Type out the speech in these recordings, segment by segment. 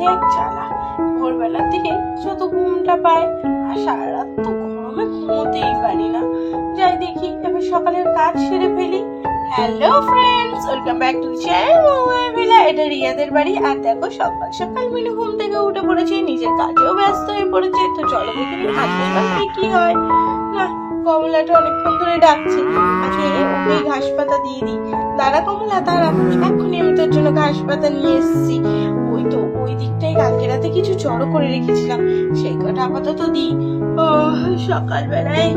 সাথে এক জ্বালা, ভোরবেলার দিকে যত ঘুমটা পায় আর সারা রাত তো গরমে ঘুমোতেই পারি না। যাই দেখি এবার সকালের কাজ সেরে ফেলি। Hello friends, welcome back to channel. এটা রিয়াদের বাড়ি। আর দেখো সকাল সকাল মিনু ঘুম থেকে উঠে পড়েছে, নিজের কাজেও ব্যস্ত হয়ে পড়েছে। তো চলো দেখি কি হয়। না, কমলাটা অনেকক্ষণ ধরে ডাকছে, আজকে ওকে ঘাস পাতা দিয়ে দিই। দাঁড়া কমলা দাঁড়া, এক্ষুনি আমি তোর জন্য ঘাস পাতা নিয়ে এসেছি। ওই তো ওই দিকটাই কালকে রাতে কিছু জড়ো করে রেখেছিলাম, সেই কটা আপাতত দিই। সকালবেলায়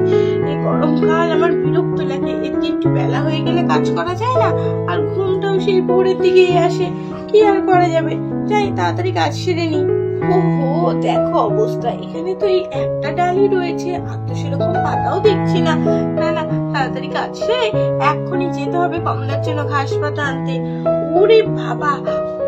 এই গরমকাল আমার বিরক্ত লাগে, এদিকে একটু বেলা হয়ে গেলে কাজ করা যায় না, আর ঘুমটাও সেই ভোরের দিকেই আসে। কি আর করা যাবে, যাই তাড়াতাড়ি কাজ সেরে নি। ওহো দেখো অবস্থা, এখানে তো এই একটা ডালই রয়েছে, আর তো সেরকম পাতাও দেখছি না। না না, তাড়াতাড়ি কাজ সেরে এক্ষুনি যেতে হবে কমলার জন্য ঘাস পাতা আনতে। ওরে বাবা,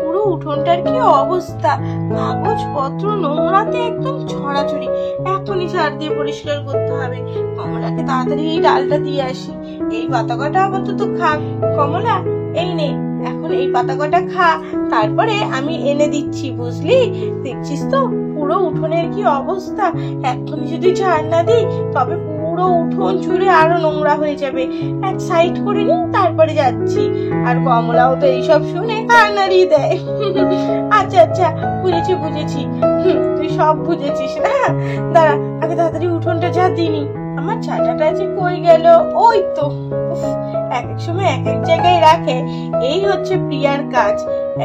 পুরো উঠোনটার কি অবস্থা, কাগজপত্র নোংরাতে একদম ছড়াছড়ি। এখনই ঝাড় দিয়ে পরিষ্কার করতে হবে। কমলাকে তাড়াতাড়ি এই ডালটা দিয়ে আসি। এই পাতা কটা আপাতত খা কমলা, এই নে এখন এই পাতা কটা খা, তারপরে আমি এনে দিচ্ছি, বুঝলি? দেখছিস তো পুরো উঠোনের কি অবস্থা, এখনই যদি ঝাড় না দিই তবে পুরো উঠোন জুড়ে আরো নোংরা হয়ে যাবে। এক সাইড করে নি, তারপরে যাচ্ছি। আর কমলাও তো এইসব শুনে কান নাড়িয়ে দেয়। আচ্ছা আচ্ছা, বুঝেছি বুঝেছি, তুই সব বুঝেছিস না। দাঁড়া, আগে তাড়াতাড়ি উঠোনটা ঝাড় দিনি। আমার ঝাঁটাটা যে কই গেল? ওই তো। এক এক সময় এক এক জায়গায় রাখে, এই হচ্ছে প্রিয়ার কাজ।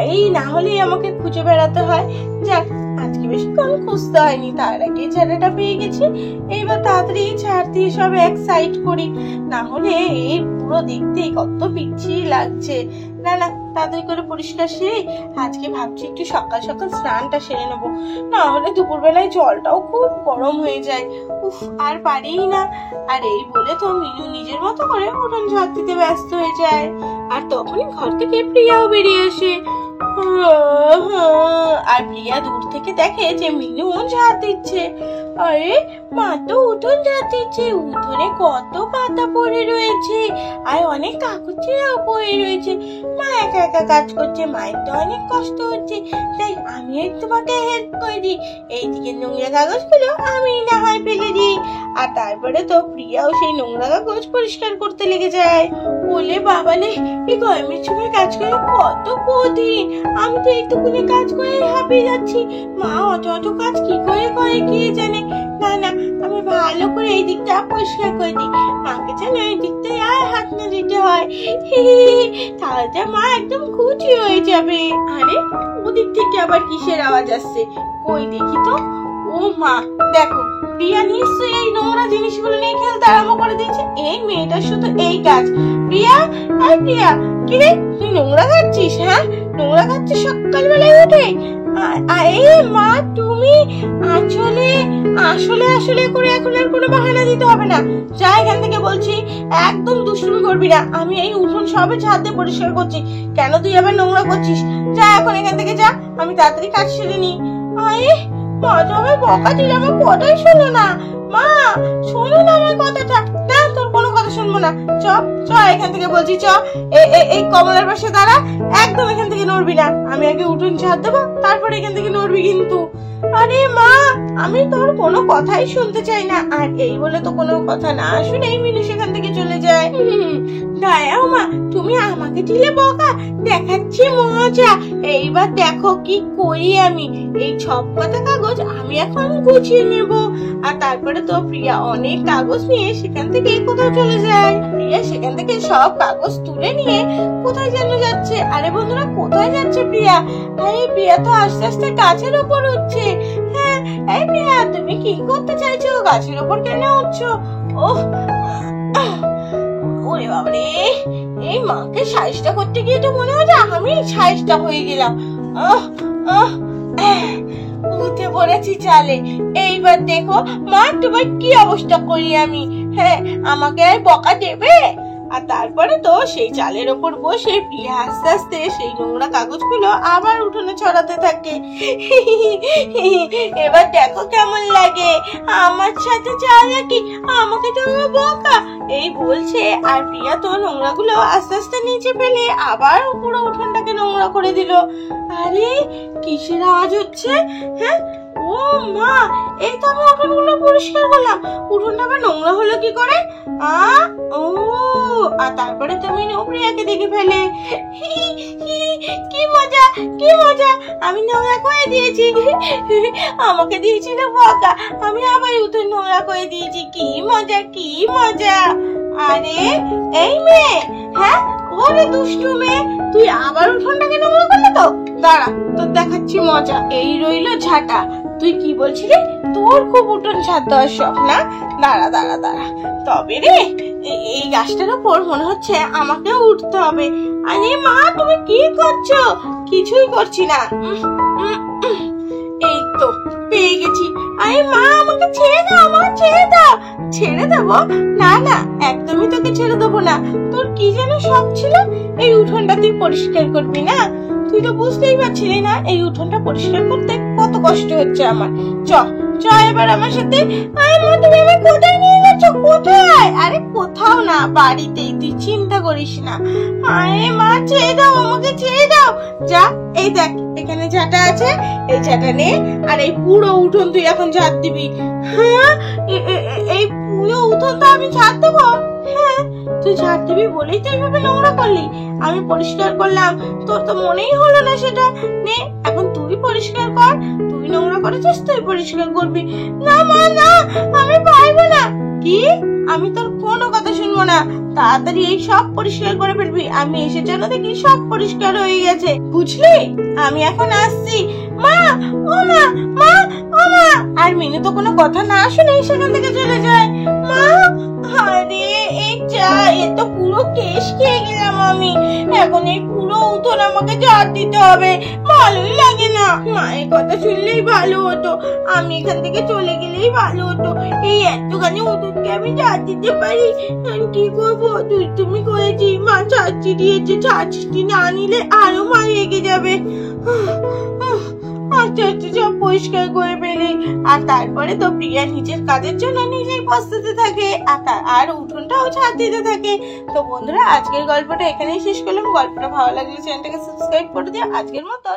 এই না হলেই আমাকে খুঁজে বেড়াতে হয়। যাক, আজকে বেশিক্ষণ খুঁজতে হয়নি, তার আগে ঝাড়াটা পেয়ে গেছি। এইবার তাড়াতাড়ি ঝাড় দিয়ে সব এক সাইড করি, না হলে এই পুরো দেখতেই কত বিচ্ছিরি লাগছে। না না, তাড়াতাড়ি করে পরিষ্কার সেরে আজকে ভাবছি একটু সকাল সকাল স্নানটা সেরে নেবো, না হলে দুপুরবেলায় জলটাও খুব গরম হয়ে যায়। উফ, আর পারিই না। আর এই বলে তো মিনু নিজের মতো করে উঠোন ঝাড় দিতে ব্যস্ত হয়ে যায়। আর তখনই ঘর থেকে প্রিয়াও বেরিয়ে আসে। আর প্রিয়া দূর থেকে দেখে যে মিনু ঝাড় দিচ্ছে। আরে মা তো উঠোন ঝাড় দিচ্ছে, উঠোনে কত পাতা পড়ে রয়েছে আর অনেক কাগজেও পড়ে রয়েছে। মা একা একা কাজ করছে, মায়ের তো অনেক কষ্ট হচ্ছে, তাই আমি তোমাকে হেল্প করে দিই। এইদিকে নোংরা কাগজগুলো আমি না হয় ফেলে দিই। আর তারপরে তো প্রিয়াও সেই নোংরা কাগজ পরিষ্কার করতে লেগে যায়। বলে বাবালে, এই গরমের সময় কাজ করে কত কঠিন, আমি তো এইটুকুনি কাজ করে হাঁপিয়ে যাচ্ছি। মা অত অত কাজ কি করে করে কে জানে। না না, আমি ভালো করে এই দিকটা পরিষ্কার করে দিই, মাকে যেন এই দিকটায় আর হাত না দিতে হয়। তাহলে মা একদম খুশি হয়ে যাবে। আরে ওদিক থেকে আবার কিসের আওয়াজ আসছে? কই দেখি তো। ও মা, দেখো প্রিয়া নিশ্চয়ই এই নোংরা জিনিসগুলো নিয়ে খেলতে আরম্ভ করে দিয়েছে। এই মেয়েটার শুধু এই কাজ। প্রিয়া, আর প্রিয়া, কি রে তুই নোংরা খাচ্ছিস? হ্যাঁ, নোংরা খাচ্ছিস সকালবেলায় উঠে? মা তুমি আসলে আসলে আসলে করে এখন আর কোনো বাহানা দিতে হবে না। যা এখান থেকে বলছি, একদম দুষ্টুমি করবি না। আমি এই উঠোন সবে ঝাড় দিয়ে পরিষ্কার করছি, কেন তুই আবার নোংরা করছিস? যা এখন এখান থেকে যা, আমি তাড়াতাড়ি কাজ সেরে নি। মা তো আমার বকা দিলে আমার কথাই শোনো না। মা শোনো না আমার কথাটা। না, তোর কোনো কথা শুনবো না। চ চ এখান থেকে বলছি, চ এই কমলার পাশে দাঁড়া, একদম এখান থেকে নড়বি না। আমি আগে উঠোন ঝাড় দেবো, তারপরে এখান থেকে নড়বি কিন্তু। আরে মা, আমি তোর কোনো কথাই শুনতে চাই না। আর এই বলে তো কোনো কথা না শুনেই মিনু সেখান থেকে চলে যায়। দাঁড়াও মা, তুমি আমাকে দিলে বকা, দেখাচ্ছি মজা। এইবার দেখো কি করি আমি। এই সব পাতা কাগজ আমি এখন গুছিয়ে নেব। আর তারপরে তো প্রিয়া অনেক কাগজ নিয়ে সেখান থেকে কোথাও চলে যায়। প্রিয়া সেখান থেকে সব কাগজ তুলে নিয়ে কোথায় যেন যাচ্ছে। আরে বন্ধুরা, কোথায় যাচ্ছে প্রিয়া? আরে প্রিয়া তো আস্তে আস্তে গাছের উপর উঠছে। হ্যাঁ, এই প্রিয়া তুমি কি করতে চাইছো? গাছের উপর কেন উঠছো? ওহ, ওরে বাবারে, এই মাকে সাইজটা করতে গিয়ে তো মনে হয় আমি সাইজটা হয়ে গেলাম। উঠে পড়েছি চালে। এইবার দেখো মা, তোমার কি অবস্থা করি আমি। হ্যাঁ, আমাকে আর বকা দেবে? আর তারপরে তো সেই চালের ওপর বসে প্রিয়া আস্তে আস্তে সেই নোংরা কাগজগুলো আবার উঠোনে ছড়াতে থাকে। এবার দেখো কেমন লাগে, আমার সাথে চালাকি, আমাকে তো বকা এই বলছে। আর প্রিয়া তো নোংরাগুলো আস্তে আস্তে নিচে ফেলে আবার পুরো উঠোনটা উঠোনটাকে নোংরা করে দিল। আরে কিসের আওয়াজ হচ্ছে? হ্যাঁ, ও মা, এই তো আমি উঠোনগুলো পরিষ্কার করলাম, উঠোনটা আবার নোংরা হলো কি করে? ও, আর তারপরে তুমি প্রিয়াকে দেখে ফেলে। কি মজা, কি মজা, আমি নোংরা করে দিয়েছি। আমাকে দিয়েছিল বকা, আমি আবার উঠোন নোংরা করে দিয়েছি। কি মজা, কি মজা। আরে এই মেয়ে, হ্যাঁ ওরে দুষ্টু মেয়ে, তুই আবার উঠোনটাকে নোংরা করলে তো? দাঁড়া, তোর দেখাচ্ছি মজা। এই রইলো ঝাঁটা। তুই কি বলছিলি তোর খুব উঠোন ঝাঁট দেওয়ার শখ না? দাঁড়া দাঁড়া দাঁড়া, তবে রে এই গাছটার উপর মনে হচ্ছে আমাকেও উঠতে হবে। আরে মা, তুমি কি করছো? কিছুই করছি না। এই তো পেয়ে গেছি। আরে মা, আমাকে ছেড়ে দাও, আমাকে ছেড়ে দাও। ছেড়ে দেবো? না না, একদমই তোকে ছেড়ে দেবো না। তোর কি যেন শখ ছিল, এই উঠোনটা তুই পরিষ্কার করবি না? তুই তো বুঝতেই পারছিলি না এই উঠোনটা পরিষ্কার করতে কত কষ্ট হচ্ছে আমার। চ চ এবার আমার সাথে। আরে মা, তুমি আমায় কোথায় নিয়ে যাচ্ছ? কোথায়? আরে কোথাও না, বাড়িতেই, তুই চিন্তা করিস না। আরে মা, ছেড়ে দাও, আমাকে ছেড়ে দাও। যা, এই দেখ এখানে ঝাঁটা আছে, এই ঝাঁটা নে, আর এই পুরো উঠোন তুই এখন ঝাঁট দিবি। হ্যাঁ, এই পুরো উঠোন তো আমি ঝাঁট দেবো? হ্যাঁ, তুই ঝাঁট দিবি বলেই তো এইভাবে নোংরা করলি। আমি পরিষ্কার করলাম, তোর তো মনেই হলো না সেটা। নে, এখন তুই পরিষ্কার কর। তুই নোংরা করেছিস, তুই পরিষ্কার করবি। না মা, না, আমি পারবো না। কি? আমি তোর কোনো কথা শুনবো না। তাড়াতাড়ি এই সব পরিষ্কার করে ফেলবি। আমি এসে যেন দেখি সব পরিষ্কার হয়ে গেছে, বুঝলি? আমি এখন আসছি। মা, ও মা, মা, ও মা। আর মিনু তো কোনো কথা না শুনেই সেখান থেকে চলে যায়। মা, আরে এই যা, এ তো পুরো কেশ খেয়ে গেলাম আমি। এখন এই পুরো উঠোন আমাকে ঝাড় দিতে হবে, ভালোই লাগে না। মায়ের কথা শুনলেই ভালো হতো, আমি এখান থেকে চলে গেলেই ভালো হতো। এই এতখানি উঠোনকে আমি ঝাড় দিতে পারি? কি করবো, তুমি করেছি, মা ছাড়ছি দিয়েছে, ছাড়ছি না নিলে আরো মা রেগে যাবে। আস্তে আস্তে সব পরিষ্কার করে ফেলি, আর তারপরে তো প্রিয়া নিজের কাজের জন্য নিজেই পস্তাতে থাকে, আর উঠোনটাও ঝাড় দিতে থাকে। তো বন্ধুরা, আজকের গল্পটা এখানেই শেষ করলাম। গল্পটা ভালো লাগলে চ্যানেলটাকে সাবস্ক্রাইব করে দিও। আজকের মতো